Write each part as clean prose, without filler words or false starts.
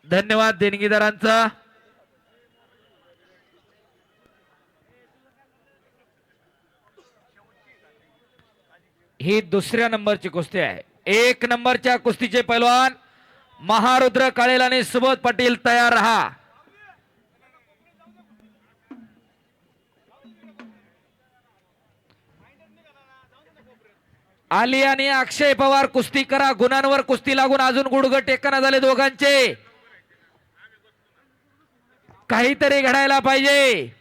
धन्यवाद देणगीदारांचा। ही दुसऱ्या नंबरची कुस्ती आहे। एक नंबरच्या कुस्तीचे पैलवान महारुद्र काळेल आणि सुबोध पाटील तयार रहा। आली आणि अक्षय पवार कुस्ती करा। गुणांवर कुस्ती लागून अजून गुडघे टेकना झाले दोघांचे। काहीतरी घडायला पाहिजे।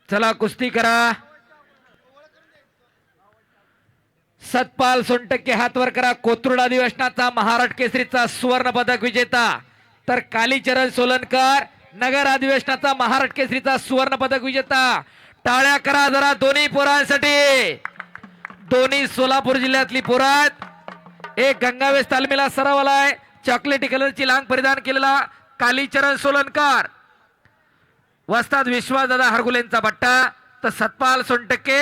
चला कुस्ती करा। सतपाल सोनटक्के हातवर करा। कोथरूड अधिवेशनाचा महाराष्ट्र केसरीचा सुवर्ण पदक विजेता तर कालीचरण सोलनकर नगर अधिवेशनाचा महाराष्ट्र केसरीचा सुवर्ण पदक विजेता। टाळ्या करा जरा दोन्ही पोरांसाठी। दोन्ही सोलापूर जिल्ह्यातली पोरात। एक गंगावेस तालमीला सराव आलाय। चॉकलेटी कलरची लांग परिधान केलेला कालीचरण सोलनकर। वस्ताद विश्वासदादा हरगुलेंचा बट्टा तर सतपाल सोनटक्के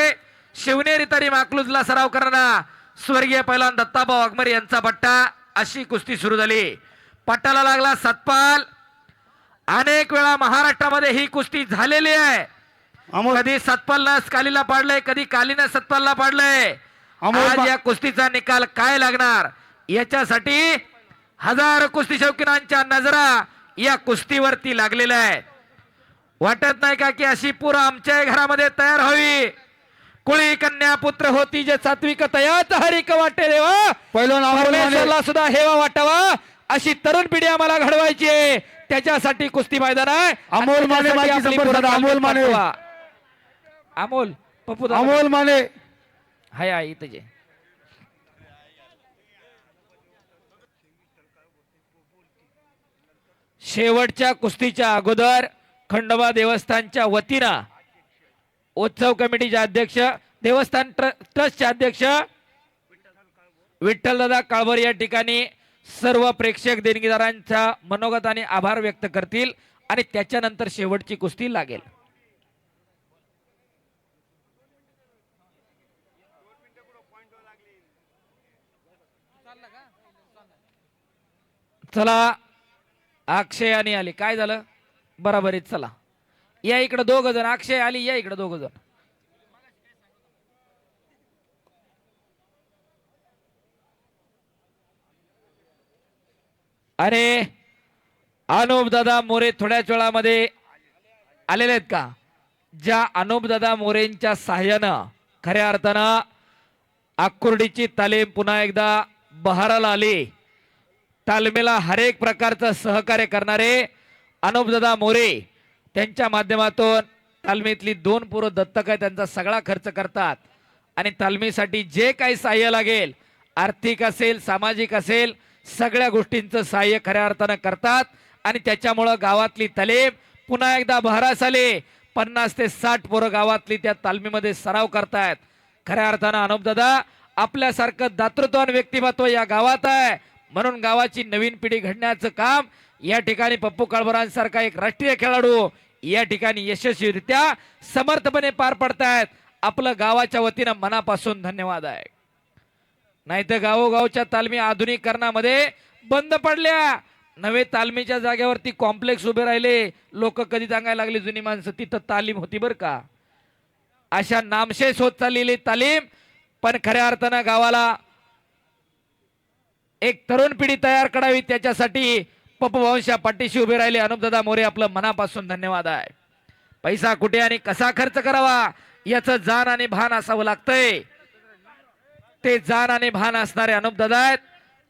शिवनेरी तरी माकलूजला सराव करणारा स्वर्गीय पैलवान दत्ताबा वाघमार यांचा बट्टा। अशी कुस्ती सुरू झाली। पट्टाला लागला सतपाल। अनेक वेळा महाराष्ट्रामध्ये ही कुस्ती झालेली आहे। कधी सतपालनं कालीला पाडलंय, कधी कालीनं सतपालला पाडलंय। आज या कुस्तीचा निकाल काय लागणार याच्यासाठी हजारो कुस्ती शौकीनांच्या नजरा या कुस्तीवरती लागलेल्या आहेत। वाटत नाही का की अशी पुरा आमच्या घरामध्ये तयार व्हावी। कुळी कन्या पुत्र होती जे सात्विक तयात हरिक वाटे देवा परमेश्वरला सुद्धा हेवा वाटावा। अशी तरुण पिढी आम्हाला घडवायची आहे। त्याच्यासाठी कुस्ती मैदान आहे। अमोल माने अमोल माने अमोल पप्पू अमोल माने हाय आई तुझे। शेवटच्या कुस्तीच्या अगोदर खंडोबा देवस्थानच्या वतीनं उत्सव कमिटीचे अध्यक्ष देवस्थान ट्रस्टचे अध्यक्ष विठ्ठलदादा काळभोर या ठिकाणी सर्व प्रेक्षक देणगीदारांचा मनोगत आणि आभार व्यक्त करतील आणि त्याच्यानंतर शेवटची कुस्ती लागेल। चला अक्षय आणि आली काय झालं बराबरीत। चला या इकडे दोघ जण अक्षय आली या इकडे दोघ जण। अरे अनुप दादा मोरे थोड्याच वेळामध्ये आलेले आहेत का? ज्या अनुप दादा मोरेंच्या सहाय्यानं खऱ्या अर्थानं आकुर्डीची तालीम पुन्हा एकदा बहाराला आली। तालमीला हरेक प्रकारचं सहकार्य करणारे अनुप दादा मोरे त्यांच्या माध्यमातून तालमीतली 2 पोरं दत्तक आहे त्यांचा सगळा खर्च करतात आणि तालमीसाठी जे काही सहाय्य लागेल आर्थिक असेल सामाजिक असेल सगळ्या गोष्टींचं सहाय्य खऱ्या अर्थानं करतात आणि त्याच्यामुळं गावातली तालीम पुन्हा एकदा बहरास आली। 50 ते 60 पोरं गावातली त्या तालमीमध्ये सराव करतायत। खऱ्या अर्थानं अनुप दादा आपल्यासारखं दातृत्ववान व्यक्तिमत्व या गावात आहे म्हणून गावाची नवीन पिढी घडण्याचं काम या ठिकाणी पप्पू काळभोरांसारखा एक राष्ट्रीय खेळाडू या ठिकाणी यशस्वीरित्या समर्थपणे पार पडतायत। आपलं गावाच्या वतीनं मनापासून धन्यवाद आहे। नाहीतर गावोगावच्या तालमी आधुनिकीकरणामध्ये बंद पडल्या। नवे तालमीच्या जागेवरती कॉम्प्लेक्स उभे राहिले। लोक कधी सांगायला लागले जुनी माणसं तिथं तालीम होती बरं का। अशा नामशेष होत चाललेली तालीम पण खऱ्या अर्थानं गावाला एक तरुण पिढी तयार करावी त्याच्यासाठी पप्पू भाऊंच्या पाठीशी उभे राहिले अनुपदादा मोरे आपलं मनापासून धन्यवाद आहे। पैसा कुठे आणि कसा खर्च करावा याचं जाण आणि भान असावं लागतंय। ते जाण आणि भान असणारे अनुपदादा आहेत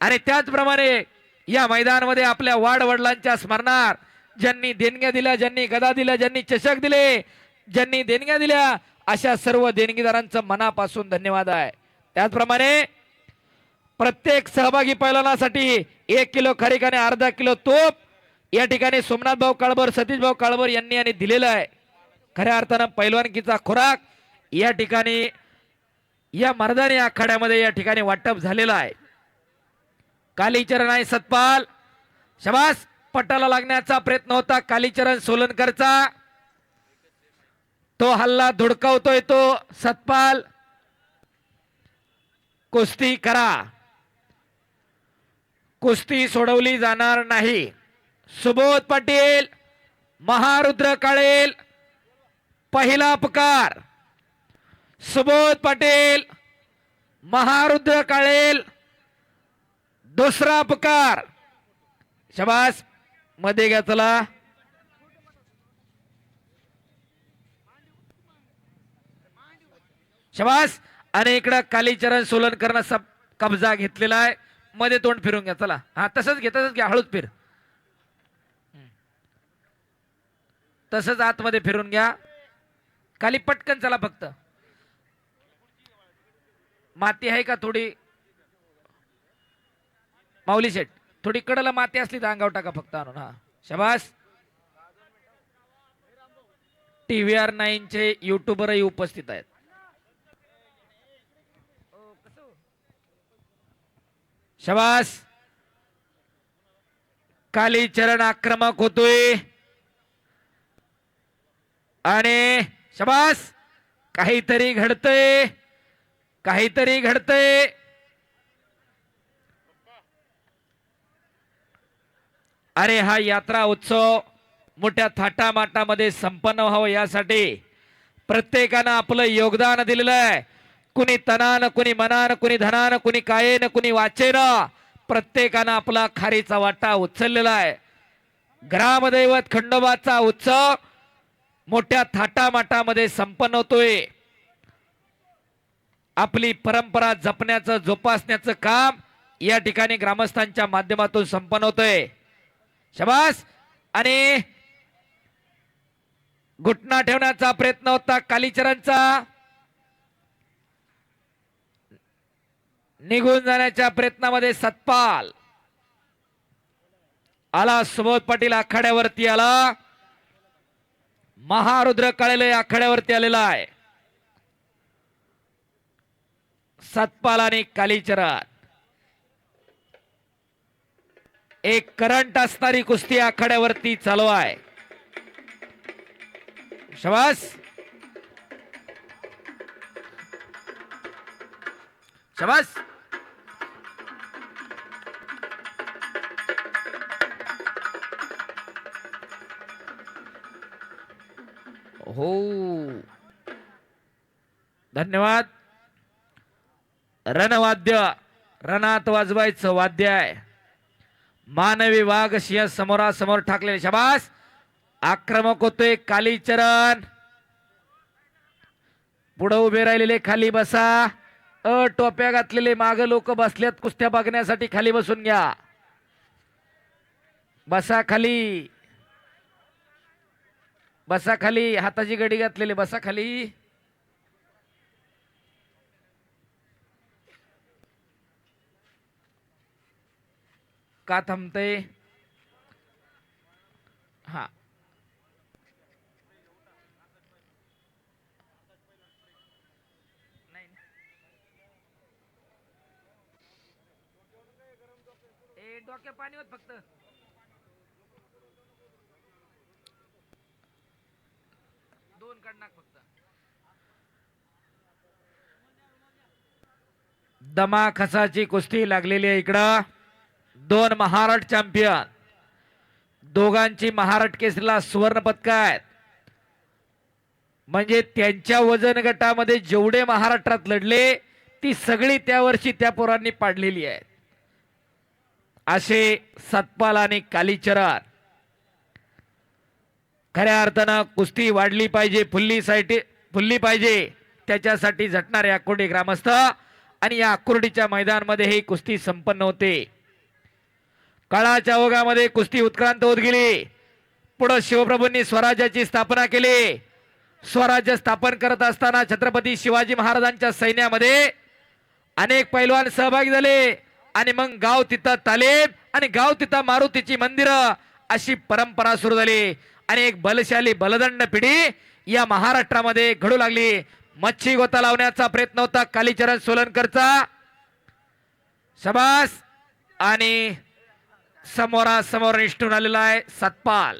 आणि त्याचप्रमाणे या मैदानामध्ये आपल्या वाड वडिलांच्या स्मरणार्थ ज्यांनी देणग्या दिल्या ज्यांनी गदा दिल्या ज्यांनी चषक दिले ज्यांनी देणग्या दिल्या अशा सर्व देणगीदारांचं मनापासून धन्यवाद आहे। त्याचप्रमाणे प्रत्येक सहभागी पैलवानासाठी 1 किलो खारीक आणि अर्धा किलो तूप या ठिकाणी सोमनाथ भाऊ काळभोर सतीश भाऊ काळभोर यांनी दिलेलं आहे। खऱ्या अर्थानं पैलवानकीचा खुराक या ठिकाणी या मर्दानी आखाड्यामध्ये या ठिकाणी वाटप झालेला आहे। कालीचरण आहे सतपाल शबास पट्टाला लागण्याचा प्रयत्न होता कालीचरण सोलनकरचा तो हल्ला धुडकावतोय तो सतपाल. कुस्ती करा, कुस्ती सोडवली जाणार नाही. सुबोध पाटील, महारुद्र काळेल, पहिला पुकार. सुबोध पाटील, महारुद्र काळेल, दुसरा पुकार. शाबास, मध्ये घ्या चला. शाबास. आणि इकडं कालीचरण सोलनकरनं सब कब्जा घेतलेला आहे. मध्ये तोंड फिरून घ्या चला. हा तसंच घ्या हळूच फिर. तसंच आतमध्ये फिरून घ्या. खाली पटकन चला फक्त. माती आहे का थोडी माऊली शेठ? थोडी कडला माती असली तर अंगावर टाका फक्त आणून. हा शाबास. TVR 9 चे युट्यूबरही उपस्थित आहेत. शाबास. कालीचरण आक्रमक होतोय आणि शाबास. काहीतरी घडतंय, काहीतरी घडतंय. अरे हा यात्रा उत्सव मोठ्या थाटामाटामध्ये संपन्न व्हावं यासाठी प्रत्येकानं आपलं योगदान दिलेलं आहे. कुणी तनानं, कुणी मनानं, कुणी धनानं, कुणी कायेनं, कुणी वाचेनं, प्रत्येकानं आपला खारीचा वाटा उचललेला आहे. ग्रामदैवत खंडोबाचा उत्सव मोठ्या थाटामाटामध्ये संपन्न होतोय. आपली परंपरा जपण्याचं, जोपासण्याचं काम या ठिकाणी ग्रामस्थांच्या माध्यमातून संपन्न होतोय. शाबास. आणि घुटना ठेवण्याचा प्रयत्न होता कालीचरणचा. निघून जाण्याच्या प्रयत्नामध्ये सतपाल आला. सुबोध पाटील आखाड्यावरती आला. महारुद्र काळेले आखाड्यावरती आलेला आहे. सतपाल आणि कालीचरण एक करंट असणारी कुस्ती आखाड्यावरती चालू आहे. शाबास. शाबास. हो, धन्यवाद. रणवाद्य, रणात वाजवायचं वाद्य आहे. मानवी वाघ सिंह समोरासमोर ठाकलेले. शाबास. आक्रमक होतोय कालीचरण. पुढे उभे राहिलेले खाली बसा. टोप्या घातलेले माग लोक बसल्यात कुस्त्या बघण्यासाठी. खाली बसून घ्या. बसा खाली, बसा खाली. हाताची गडी घातलेले बसा खाली. का थांबते? हा, डोक्या पाणी होत फक्त. दोन कडनाक फक्त. दमा खसाची कुस्ती लागलेली आहे इकडं. दोन महाराष्ट्र चॅम्पियन, दोघांची महाराष्ट्र केसरीला सुवर्ण पदक आहेत. म्हणजे त्यांच्या वजन गटामध्ये जेवढे महाराष्ट्रात लढले ती सगळी त्या वर्षी त्या पोरांनी पाडलेली आहेत. असे सतपाल आणि कालीचरण. खऱ्या अर्थानं कुस्ती वाढली पाहिजे, फुलली पाहिजे, त्याच्यासाठी झटणारे आकुर्डी ग्रामस्थ. आणि या आकुर्डीच्या मैदानामध्ये ही कुस्ती संपन्न होते. काळाच्या ओघामध्ये कुस्ती उत्क्रांत होत गेली. पुढे शिवप्रभूंनी स्वराज्याची स्थापना केली. स्वराज्य स्थापन करत असताना छत्रपती शिवाजी महाराजांच्या सैन्यामध्ये अनेक पैलवान सहभागी झाले. आणि मग गाव तिथं तालीम आणि गाव तिथं मारुतीची मंदिरं अशी परंपरा सुरू झाली. आणि एक बलशाली बलदंड पिढी या महाराष्ट्रामध्ये घडू लागली. मच्छी गोता लावण्याचा प्रयत्न होता कालीचरण सोलनकरचा. शाबास. आणि समोरासमोर निष्ठून आलेला आहे सतपाल.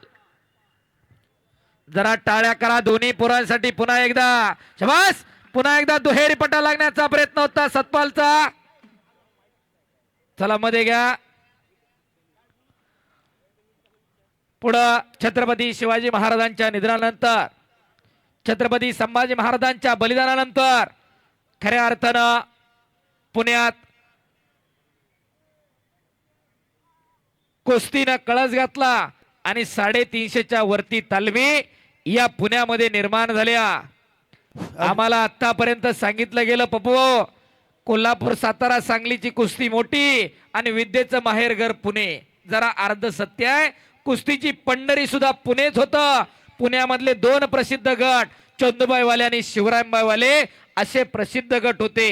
जरा टाळ्या करा दोन्ही पोरांसाठी पुन्हा एकदा. शाबास, पुन्हा एकदा दुहेरी पट्टा लागण्याचा प्रयत्न होता सतपालचा. चला मध्ये घ्या. पुढं छत्रपती शिवाजी महाराजांच्या निधनानंतर, छत्रपती संभाजी महाराजांच्या बलिदानानंतर खऱ्या अर्थानं पुण्यात कुस्तीनं कळस घातला आणि 350च्या वरती तालमी या पुण्यामध्ये निर्माण झाल्या. आम्हाला आतापर्यंत सांगितलं गेलं पप्पू, कोल्हापूर सातारा सांगलीची कुस्ती मोठी आणि विद्येचं माहेरघर पुणे. जरा अर्ध सत्य आहे. कुस्तीची पंढरी सुद्धा पुणेच होतं. पुण्यामधले 2 प्रसिद्ध गट, चंदूबाईवाले आणि शिवरामबाईवाले असे प्रसिद्ध गट होते.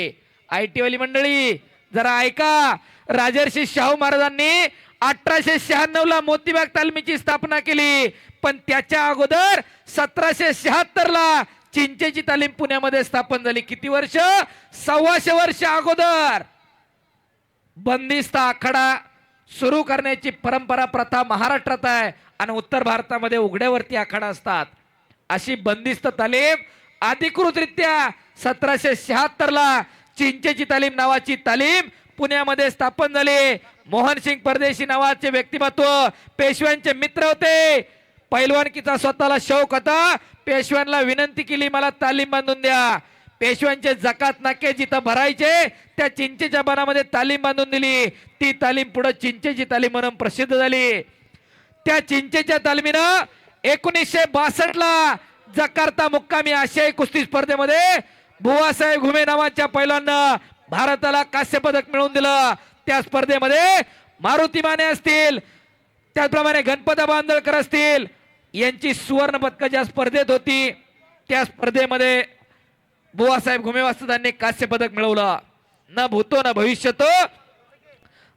आयटी वाली मंडळी जरा ऐका. राजर्षी शाहू महाराजांनी 1896 ला मोतीबाग तालमीची स्थापना केली, पण त्याच्या अगोदर 1776 ला चिंचेची तालीम पुण्यामध्ये स्थापन झाली. किती वर्ष? 125 वर्ष अगोदर. बंदिस्त आखाडा सुरू करण्याची परंपरा प्रथा महाराष्ट्रात आहे आणि उत्तर भारतामध्ये उघड्यावरती आखाडा असतात. अशी बंदिस्त तालीम अधिकृतरित्या 1776 ला चिंचेची तालीम नावाची तालीम पुण्यामध्ये स्थापन झाली. मोहनसिंग परदेशी नावाचे व्यक्तिमत्व पेशव्यांचे मित्र होते. पैलवानकीचा स्वतःला शौक होता. पेशव्यांना विनंती केली, मला तालीम बांधून द्या. पेशव्यांचे जकात नाके जिथं भरायचे त्या चिंचेच्या बनामध्ये तालीम बांधून दिली. ती तालीम पुढे चिंचेची तालीम म्हणून प्रसिद्ध झाली. त्या चिंचेच्या तालमीनं 1962 ला जकार्ता मुक्कामी आशियाई कुस्ती स्पर्धेमध्ये बुवासाहेब घुमे नावाच्या पैलवानानं भारताला कांस्य पदक मिळवून दिलं. त्या स्पर्धेमध्ये मारुती माने असतील, त्याचप्रमाणे गणपत बांदळकर असतील, यांची सुवर्ण पदक ज्या स्पर्धेत होती त्या स्पर्धेमध्ये बुवासाहेब घुमे वास्तदांनी कांस्य पदक मिळवलं. न भूतो न भविष्यतो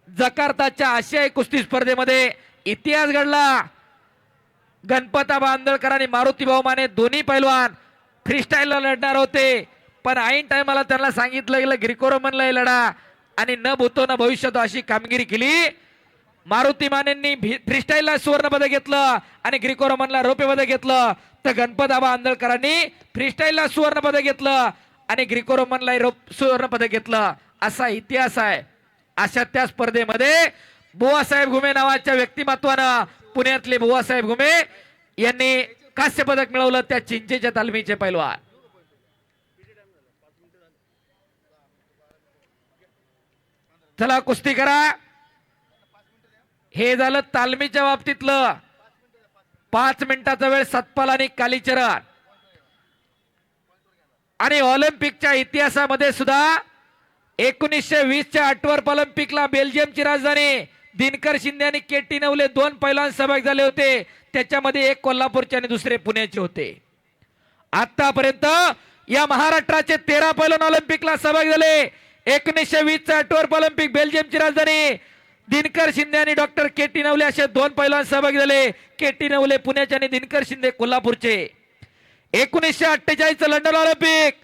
जकार्ताच्या आशियाई कुस्ती स्पर्धेमध्ये इतिहास घडला. गणपता बांदळकर आणि मारुती भाऊ माने दोन्ही पैलवान फ्रीस्टाईलला लढणार होते, पण ऐन टायमाला त्यांना सांगितलं गेलं ग्रिको रोमनला लढा आणि न भूतो न भविष्यतो अशी कामगिरी केली. मारुती मानेंनी फ्रीस्टाईलला सुवर्ण पदक घेतलं आणि ग्रिको रोमनला रौप्य पदक घेतलं, तर गणपत आबा आंदळकरांनी फ्रीस्टाईलला सुवर्ण पदक घेतलं आणि ग्रिको रोमनला सुवर्ण पदक घेतलं. असा इतिहास आहे. अशा त्या स्पर्धेमध्ये बुवासाहेब घुमे नावाच्या व्यक्तिमत्वानं, पुण्यातले बुवासाहेब घुमे यांनी कांस्य पदक मिळवलं. त्या चिंचेच्या तालमीचे पैलवान. चला कुस्ती करा. हे झालं तालमीच्या बाबतीतलं. 5 मिनिटाचा वेळ सतपाल आणि कालीचरण. आणि ऑलिम्पिकच्या इतिहासामध्ये सुद्धा 1920च्या आठवर ऑलिम्पिकला बेल्जियमची राजधानी दिनकर शिंदे आणि केटी नवले 2 पैलवान सहभागी झाले होते. त्याच्यामध्ये एक कोल्हापूरचे आणि दुसरे पुण्याचे होते. आतापर्यंत या महाराष्ट्राचे 13 पैलवान ऑलिम्पिकला सहभागी झाले. 1920चा आठवर ऑलिम्पिक बेल्जियमची राजधानी दिनकर शिंदे आणि डॉक्टर केटी नवले असे 2 पैलवान सहभागी झाले. केटी नवले पुण्याचे आणि दिनकर शिंदे कोल्हापूरचे. 1948 लंडन ऑलिम्पिक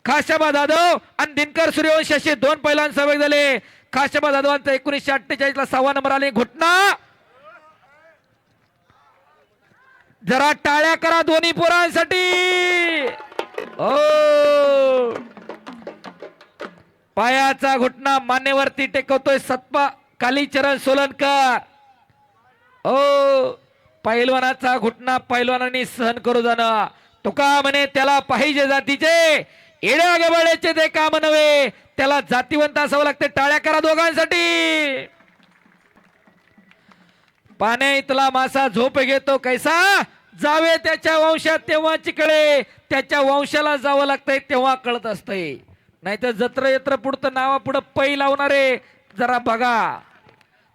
खाशाबा जाधव आणि दिनकर सूर्यवंशी असे 2 पैलवान सहभागी झाले. खाशाबा जाधवांचा 1948 ला 6वा नंबर आले. घुटना. जरा टाळ्या करा दोन्ही पोरांसाठी. ओ पायाचा घुटना मानेवरती टेकवतोय सतपा कालीचरण सोलनकर. ओ पैलवानाचा घुटना पैलवानांनी सहन करू जाणं. तुका म्हणे त्याला पाहिजे जातीचे, येड्या गबाळ्याचे ते काम नव्हे, त्याला जातीवंत असावं लागते. टाळ्या करा दोघांसाठी. पाण्या इथला मासा झोप घेतो कैसा, जावे त्याच्या वंशात तेव्हा चिकळे. त्याच्या वंशाला जावं लागतंय तेव्हा कळत असतंय. नाहीतर जत्र यत्र पुढतं नावा पुढं पै लावणारे जरा बघा.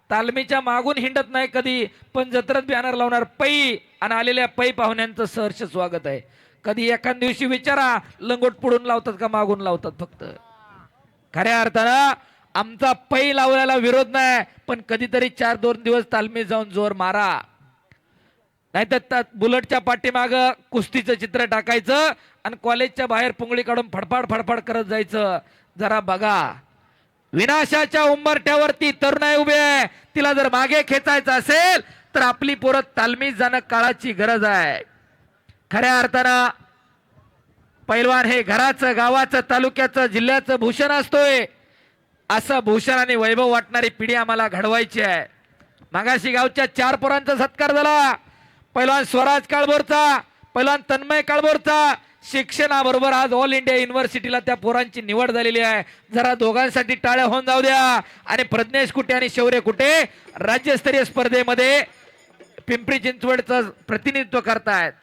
तालमीच्या मागून हिंडत नाही कधी, पण जत्रत बॅनर लावणार पै आणि आलेल्या पै पाहुण्यांचं सहर्ष स्वागत आहे. कधी एखाद दिवशी विचारा लंगोट पुढून लावतात का मागून लावतात. फक्त खऱ्या अर्थानं आमचा पै लावल्याला विरोध नाही, पण कधीतरी 4-2 दिवस तालमीत जाऊन जोर मारा. नाहीतर बुलेटच्या पाठीमाग कुस्तीचं चित्र टाकायचं आणि कॉलेजच्या बाहेर पुंगळी काढून फडफड फडफड करत जायचं. जरा बघा. विनाशाच्या उंबरठ्यावरती तरुणाई उभी आहे. तिला जर मागे खेचायचं असेल तर आपली पोरं तालमीत जाणं काळाची गरज आहे. खऱ्या अर्थानं पैलवान हे घराचं, गावाचं, तालुक्याचं, जिल्ह्याचं भूषण असतोय. असं भूषण आणि वैभव वाटणारी पिढी आम्हाला घडवायची आहे. मागाशी गावच्या 4 पोरांचा सत्कार झाला. पैलवान स्वराज काळभोरचा, पैलवान तन्मय काळभोरचा. शिक्षणाबरोबर आज ऑल इंडिया युनिव्हर्सिटीला त्या पोरांची निवड झालेली आहे. जरा दोघांसाठी टाळ्या होऊन जाऊ द्या. आणि प्रज्ञेश कुटे आणि शौर्य कुटे राज्यस्तरीय स्पर्धेमध्ये पिंपरी चिंचवडचं प्रतिनिधित्व करतायत.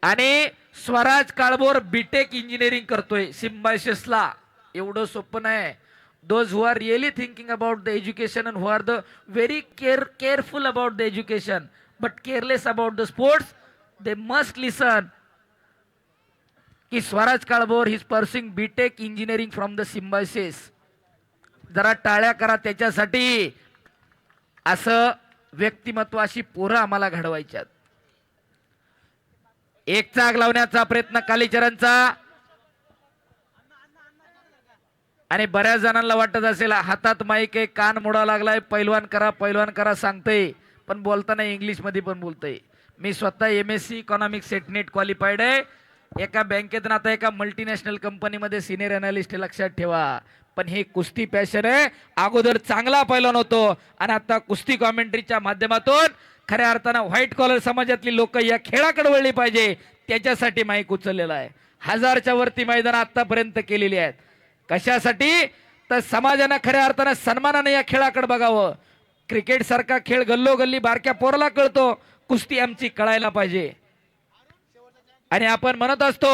आणि स्वराज काळभोर बीटेक इंजिनिअरिंग करतोय सिम्बायसिसला. एवढं सोपं नाही. those who are really thinking about the education and who are the very careful about the education but careless about the sports, they must listen की Swaraj Kalbhor he pursuing BTech engineering from the Symbiosis. जरा टाळ्या करा त्याच्यासाठी. असं व्यक्तिमत्वाशी पोरं आम्हाला घडवायच्यात. एक चाक लावण्याचा प्रयत्न कालीचरणचा. आणि बऱ्याच जणांना वाटत असेल हातात माईक आहे, कान मोडा लागलाय, पैलवान करा सांगतंय, पण बोलताना इंग्लिश मध्ये पण बोलतंय. मी स्वतः MSc इकॉनॉमिक्स सेटनेट क्वालिफाईड आहे. एका बँकेतून आता एका मल्टीनॅशनल कंपनीमध्ये सिनियर अनालिस्ट. लक्षात ठेवा. पण हे कुस्ती पॅशन आहे. अगोदर चांगला पैलवान होतो आणि आता कुस्ती कॉमेंट्रीच्या माध्यमातून खऱ्या अर्थानं व्हाईट कॉलर समाजातली लोक या खेळाकडे वळली पाहिजे त्याच्यासाठी माईक उचललेला आहे. 1000च्या वरती मैदान आतापर्यंत केलेली आहेत. कशासाठी? तर समाजानं खऱ्या अर्थानं सन्मानाने या खेळाकडे बघावं. क्रिकेट सारखा खेळ गल्लोगल्ली बारक्या पोराला कळतो, कुस्ती आमची कळायला पाहिजे. आणि आपण म्हणत असतो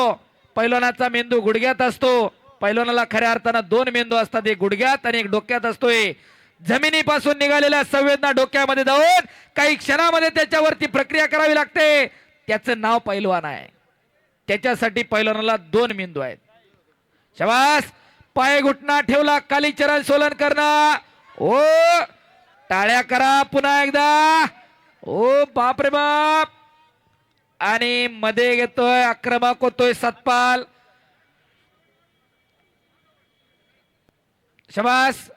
पैलवानाचा मेंदू गुडघ्यात असतो. पैलवानाला खऱ्या अर्थानं 2 मेंदू असतात, एक गुडघ्यात आणि एक डोक्यात असतोय. जमिनीपासून निघालेल्या संवेदना डोक्यामध्ये जाऊन काही क्षणामध्ये त्याच्यावरती प्रक्रिया करावी लागते. त्याचं नाव पैलवान आहे. त्याच्यासाठी पैलवानाला 2 मेंदू आहेत. शाबास. पाय घुटना ठेवला कालीचरण सोलनकरनं. ओ टाळ्या करा पुन्हा एकदा. ओ बाप रे बाप. आणि मध्ये घेतोय, आक्रमक होतोय सतपाल. शाबास.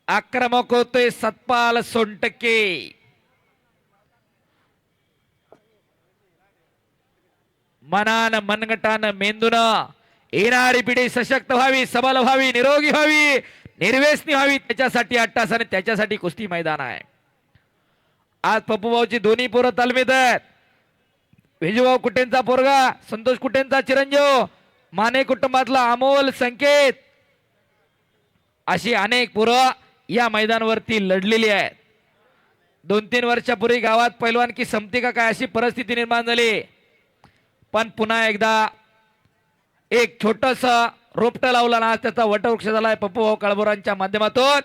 आक्रमक होतोय सतपाल सोनटके. मनान मनगटान मेंदून येणारी पिढी सशक्त व्हावी, सबल व्हावी, निरोगी व्हावी, निर्व्यसनी व्हावी, त्याच्यासाठी अट्टास आणि त्याच्यासाठी कुस्ती मैदान आहे. आज पप्पूभाऊची दोन्ही पोरं तालमीत आहेत. विजूभाऊ कुटेंचा पोरगा, संतोष कुटेंचा चिरंजीव, माने कुटुंबातला अमोल संकेत, अशी अनेक पोरं या मैदानावरती लढलेली आहेत. 2-3 वर्षापूर्वी गावात पैलवानकी संपती का काय अशी परिस्थिती निर्माण झाली. पण पुन्हा एकदा एक छोटस रोपट लावला ना, त्याचा वटवृक्ष झालाय पप्पूभाऊ काळभोरांच्या माध्यमातून.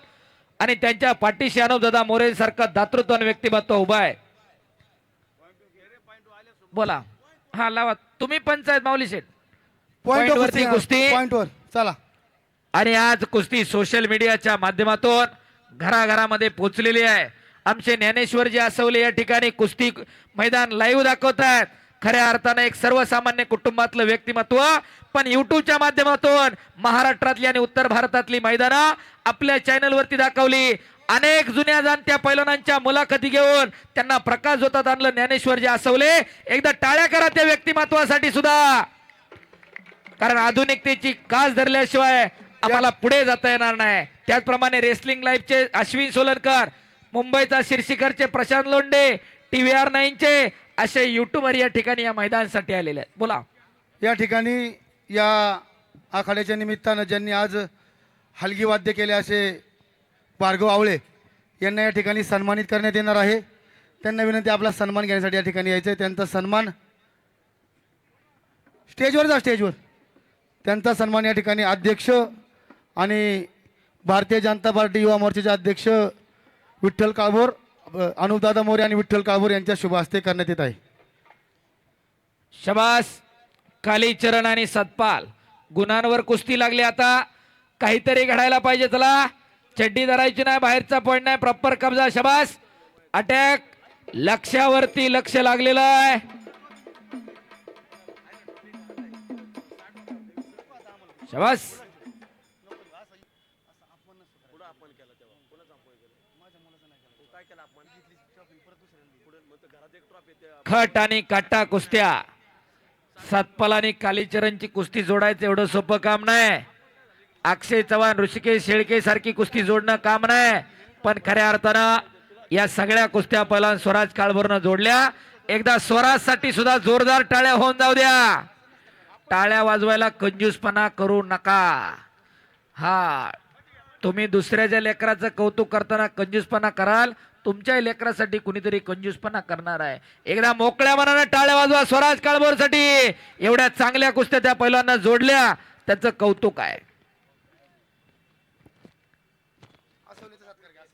आणि त्यांच्या पाठीशी अनुपदादा मोरे सारखं दातृत्वान व्यक्तिमत्व उभा आहे. बोला. हा लावा तुम्ही पंचायत माऊली शेठ. पॉइंट वरती कुस्ती. पॉइंट वर चला. आणि आज कुस्ती सोशल मीडियाच्या माध्यमातून घराघरामध्ये पोहोचलेली आहे. आमचे ज्ञानेश्वरजी आसवले या ठिकाणी कुस्ती मैदान लाईव्ह दाखवतात. खऱ्या अर्थाने एक सर्वसामान्य कुटुंबातलं व्यक्तिमत्व, पण युट्यूबच्या माध्यमातून महाराष्ट्रातली आणि उत्तर भारतातली मैदानं आपल्या चॅनलवरती दाखवली. अनेक जुन्या जाणत्या पैलवानांच्या मुलाखती घेऊन त्यांना प्रकाश झोतात आणलं ज्ञानेश्वरजी आसवले. एकदा टाळ्या करा त्या व्यक्तिमत्वासाठी सुद्धा, कारण आधुनिकतेची कास धरल्याशिवाय आम्हाला पुढे जाता येणार नाही. त्याचप्रमाणे रेसलिंग लाईव्हचे अश्विन सोलनकर, मुंबईचा शिरशीकरचे प्रशांत लोंढे, TVR9चे असे युट्यूबर या ठिकाणी या मैदानासाठी आलेले आहेत. बोला. या ठिकाणी या आखाड्याच्या निमित्तानं ज्यांनी आज हलगी वाद्य केले असे भार्गव आवळे यांना या ठिकाणी सन्मानित करण्यात येणार आहे. त्यांना विनंती आपला सन्मान घेण्यासाठी या ठिकाणी यायचं आहे. त्यांचा सन्मान स्टेजवर जा. स्टेजवर त्यांचा सन्मान या ठिकाणी अध्यक्ष आणि भारतीय जनता पार्टी युवा मोर्चाचे अध्यक्ष विठ्ठल काळभोर, अनुपदादा मोरे आणि विठ्ठल काळभोर यांच्या शुभ हस्ते करण्यात येत आहे. शबास. कालीचरण आणि सतपाल गुणांवर कुस्ती लागली. आता काहीतरी घडायला पाहिजे. चला, चड्डी धरायची नाही, बाहेरचा पॉइंट नाही, प्रॉपर कब्जा. शबास. अटॅक. लक्ष्यावरती लक्ष लागलेलं आहे. शबास. खट आणि काटा कुस्त्या. सतपाल आणि कालीचरणची कुस्ती जोडायचं एवढं सोपं काम नाही. अक्षय चव्हाण, ऋषिकेश शेळके सारखी कुस्ती जोडणं काम नाही. पण खऱ्या अर्थानं या सगळ्या कुस्त्या पहिला स्वराज काळभोरनं जोडल्या. एकदा स्वराज साठी सुद्धा जोरदार टाळ्या होऊन जाऊ द्या. टाळ्या वाजवायला कंजूसपणा करू नका. हा, तुम्ही दुसऱ्याच्या लेकराचं कौतुक करताना कंजूसपणा कराल, तुमच्या लेकरासाठी कुणीतरी कंजूसपणा करणार आहे. एकदा मोकळ्या मनाने टाळ्या वाजवा स्वराज काळभोर साठी. एवढ्या चांगल्या कुस्त्या त्या पहिल्यांदा जोडल्या, त्याचं कौतुक आहे.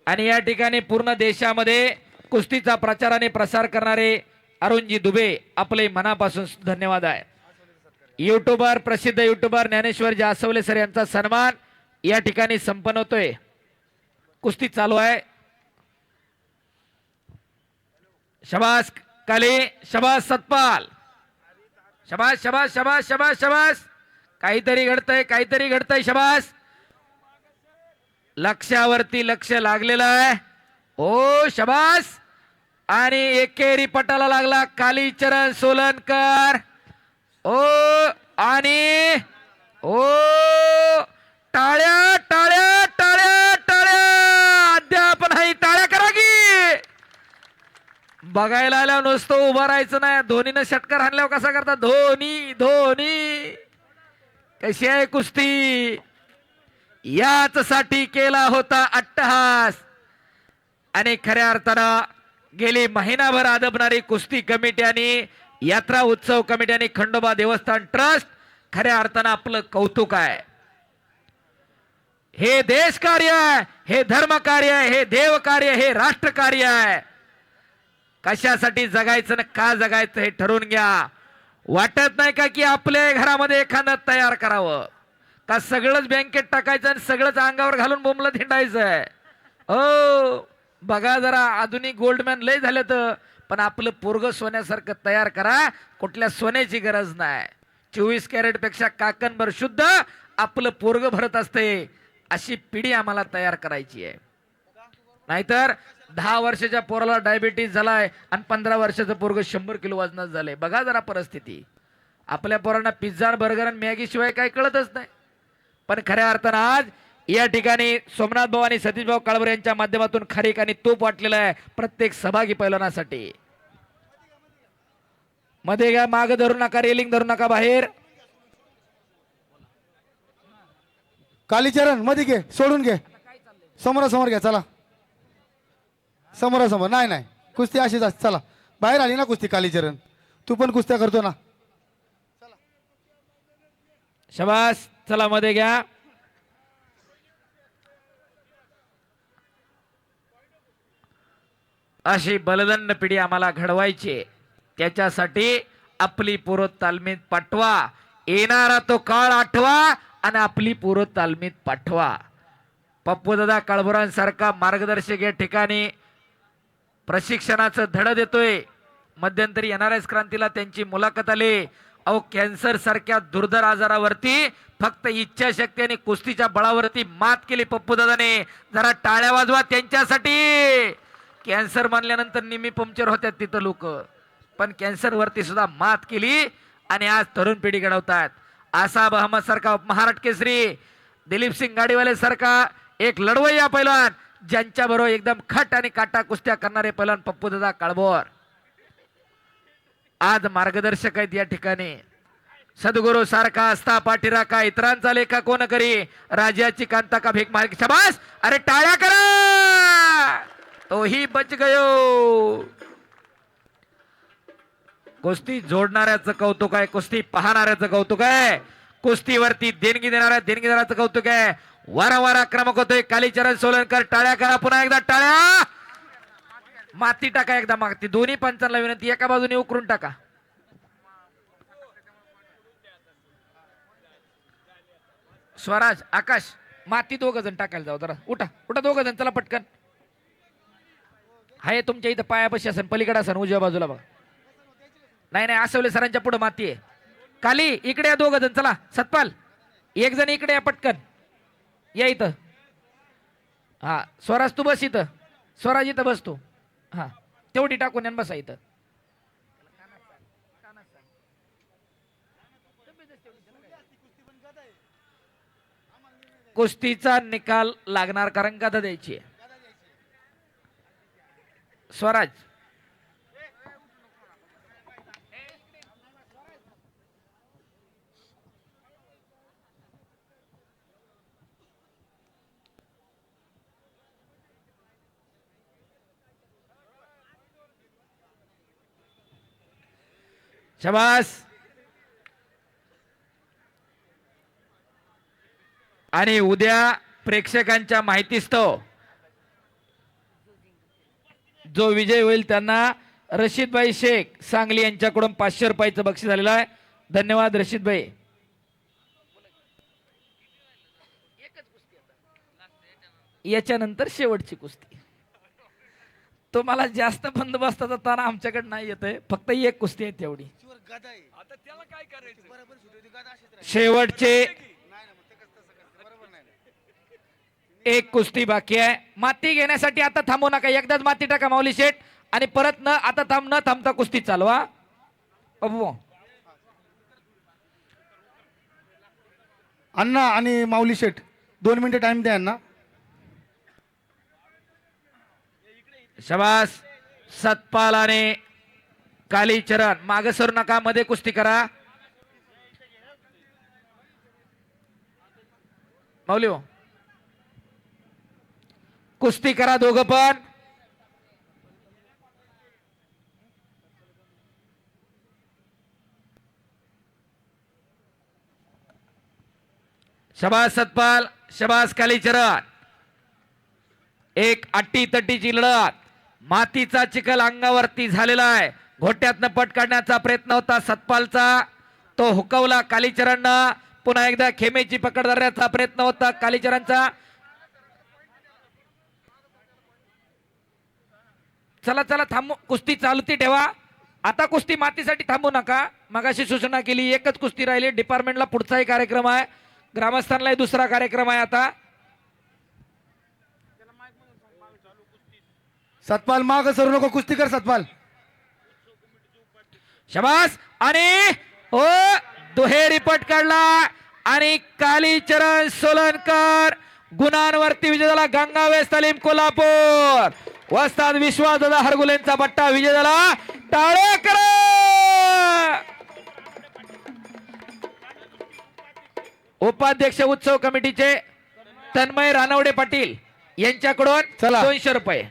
आणि या ठिकाणी पूर्ण देशामध्ये कुस्तीचा प्रचार आणि प्रसार करणारे अरुणजी दुबे, आपले मनापासून धन्यवाद आहे. युट्यूबर, प्रसिद्ध युट्यूबर ज्ञानेश्वर आसवले सर यांचा सन्मान या ठिकाणी संपन्न होतोय. कुस्ती चालू आहे. शबास काली, शबास सतपाल, शबास शबास शबास शबास शबास. काहीतरी घडतंय, काहीतरी घडतंय. शबास. लक्ष्यावरती लक्ष लागलेलं आहे. ओ शबास. आणि एकेरी पटाला लागला कालीचरण सोलनकर. ओ आणि ओ टाळ्या टाळ्या टाळ्या टाळ्या. अद्याप नाही. टाळ्या करा की. बघायला आल्यावर नुसतं उभं राहायचं नाही. धोनीनं षटकार हाणल्यावर कसा करता? धोनी धोनी. कशी आहे कुस्ती? याच साठी केला होता अट्टहास. आणि खऱ्या अर्थानं गेली महिनाभर आदबणारी कुस्ती कमिटी आणि यात्रा उत्सव कमिटी आणि खंडोबा देवस्थान ट्रस्ट खऱ्या अर्थानं आपलं कौतुक आहे. हे देश कार्य आहे, हे धर्म कार्य आहे, हे देव कार्य, हे राष्ट्र कार्य आहे. कशासाठी जगायचं ना का जगायचं हे ठरवून घ्या. वाटत नाही का की आपल्या घरामध्ये एखादं तयार करावं का सगळंच बँकेत टाकायचं आणि सगळंच अंगावर घालून बोंबलं थिंडायचं? हो, बघा जरा आधुनिक गोल्डमॅन लय झालं तर, पण आपलं पोरग सोन्यासारखं तयार करा. कुठल्या सोन्याची गरज नाही. 24 कॅरेट पेक्षा काकणभर शुद्ध आपलं पोरग भरत असते. अशी पिढी आम्हाला तयार करायची आहे. नाहीतर 10 वर्षाच्या पोराला डायबिटीज झालाय आणि 15 वर्षाचं पोरग 100 किलो वजनात झालंय. बघा जरा परिस्थिती. आपल्या पोरांना पिझ्झा, बर्गर आणि मॅगी शिवाय काही कळतच नाही. पण खऱ्या अर्थानं आज या ठिकाणी सोमनाथ भाऊ आणि सतीश भाऊ काळभोर यांच्या माध्यमातून खारीक आणि तूप वाटलेला आहे प्रत्येक सहभागी पैलवानासाठी. मध्ये घ्या, माग धरू नका, रेलिंग धरू नका, बाहेर. कालीचरण मध्ये घे, सोडून घे, समोरासमोर घ्या. चला समोरासमोर. नाही नाही, कुस्ती अशीच असते. चला बाहेर आली ना कुस्ती. कालीचरण तू पण कुस्त्या करतो ना. शबास. चला मध्ये घ्या. अशी बलदंड पिढी आम्हाला घडवायची. त्याच्यासाठी आपली पूर्व तालमीत पाठवा. येणारा तो काळ आठवा आणि आपली पूर्व तालमीत पाठवा. पप्पूदादा काळभोरांसारखा मार्गदर्शक या ठिकाणी प्रशिक्षणाचं धड देतोय. मध्यंतरी NRS क्रांतीला त्यांची मुलाखत आली. अहो, कॅन्सर सारख्या दुर्धर आजारावरती फक्त इच्छाशक्ती आणि कुस्तीच्या बळावरती मात केली पप्पूदादाने. जरा टाळ्या वाजवा त्यांच्यासाठी. कॅन्सर मानल्यानंतर निम्मी पंक्चर होत्यात तिथं लोक, पण कॅन्सर वरती सुद्धा मात केली आणि आज तरुण पिढी घडवतात. आसाब अहमद सारखा महाराष्ट्र केसरी, दिलीप सिंग गाडीवाले सारखा एक लढवय्या पैलवान, ज्यांच्या बरोबर एकदम खट आणि काटा कुस्त्या करणारे पैलवान पप्पूदादा काळभोर आज मार्गदर्शक आहेत या ठिकाणी. सद्गुरू सारखा असता पाठीराखा, इतरांचा लेखा कोण करी, राजाची कांता का भीक मार. शबास. अरे टाळ्या करा. तोही बच गयो. कुस्ती जोडणाऱ्याचं कौतुक आहे, कुस्ती पाहणाऱ्याचं कौतुक आहे, कुस्तीवरती देणगी देणगीदाराचं कौतुक आहे. वारंवार आक्रमक होतोय कालीचरण सोलनकर. टाळ्या करा पुन्हा एकदा. टाळ्या. माती टाका एकदा माती. दोन्ही पंचांना विनंती, एका बाजूने उकरून टाका. स्वराज, आकाश, माती 2 जण टाकायला जाऊ. जरा उठा उठा 2 जण. चला पटकन. हाय तुमच्या इथं पायापाशी असन, पलीकडे असन, उजव्या बाजूला बघा. नाही नाही, आसवले सरांच्या पुढे माती आहे. काली इकडे या 2 जण. चला सतपाल, 1 जण इकडे या पटकन. या इथं. हा स्वराज तू बस इथं. स्वराज इथं बस तू. हा तेवढी टाकून बसा इथं. कुस्तीचा निकाल लागणार कारण गदा द्यायची आहे. स्वराज शाबास. आणि उद्या प्रेक्षकांच्या माहितीस्तव जो विजय होईल त्यांना रशीदभाई शेख सांगली यांच्याकडून 500 रुपयाचं बक्षीस झालेलं आहे. धन्यवाद रशीदभाई. याच्यानंतर शेवटची कुस्ती. तुम्हाला जास्त बंदोबस्ताचा ताण आमच्याकडे नाही येतोय, फक्त एक कुस्ती आहे तेवढी. शेवटचे एक कुस्ती बाकी आहे. माती घेण्यासाठी आता थांबू नका, एकदाच माती टाका माऊली शेठ आणि परत न आता न थांबता कुस्ती चालवा. अबू अण्णा आणि माऊली शेठ 2 मिनिटं टाइम द्या अण्णा. शाबास. सतपाल आणि कालीचरण मागे सरू नका, मध्ये कुस्ती करा. माऊली हो कुस्ती करा दोघं पण. शबास सतपाल, शबास कालीचरण. एक अट्टी तट्टीची लढत. मातीचा चिखल अंगावरती झालेला आहे. घोट्यातनं पट काढण्याचा प्रयत्न होता सतपालचा, तो हुकवला कालीचरणनं. पुन्हा एकदा खेमेची पकड धरण्याचा प्रयत्न होता कालीचरणचा. चला चला थांबू, कुस्ती चालती ठेवा. आता कुस्ती मातीसाठी थांबू नका. मगाशी सूचना केली एकच कुस्ती राहिली. डिपार्टमेंटला पुढचाही कार्यक्रम आहे, ग्रामस्थांनाही दुसरा कार्यक्रम आहे. आता सतपाल माग सरू नको, कुस्ती कर सतपाल. शबास. आणि हो दुहेरी पट काढला आणि कालीचरण सोलनकर गुणांवरती विजय झाला. गंगावेस तालीम कोल्हापूर. वस्ताद विश्वासदादा हरगुलेंचा बट्टा विजय झाला. टाळ्या करा. उपाध्यक्ष उत्सव कमिटीचे तन्मय रानवडे पाटील यांच्याकडून चला. 200 रुपये.